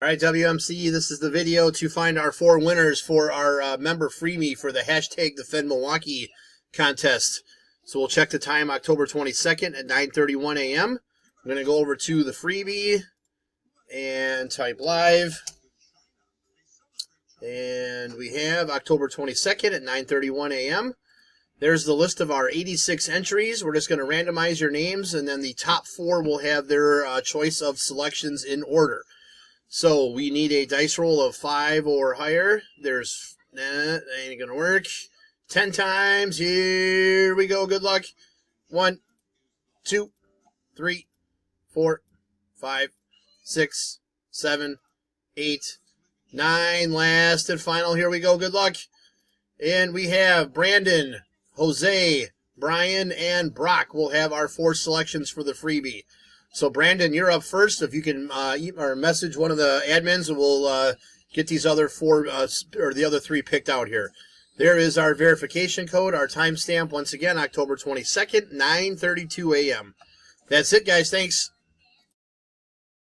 All right, WMC, this is the video to find our 4 winners for our member freebie for the hashtag Defend Milwaukee contest. So we'll check the time October 22nd at 9:31 a.m. I'm going to go over to the freebie and type live. And we have October 22nd at 9:31 a.m. There's the list of our 86 entries. We're just going to randomize your names, and then the top 4 will have their choice of selections in order. So we need a dice roll of 5 or higher. That ain't going to work. 10 times. Here we go. Good luck. 1, 2, 3, 4, 5, 6, 7, 8, 9. Last and final. Here we go. Good luck. And we have Brandon, Jose, Brian, and Brock will have our 4 selections for the freebie. So, Brandon, you're up first. If you can or message one of the admins, and we'll get these other 4 or the other 3 picked out here. There is our verification code, our timestamp. Once again, October 22nd, 9:32 a.m. That's it, guys. Thanks.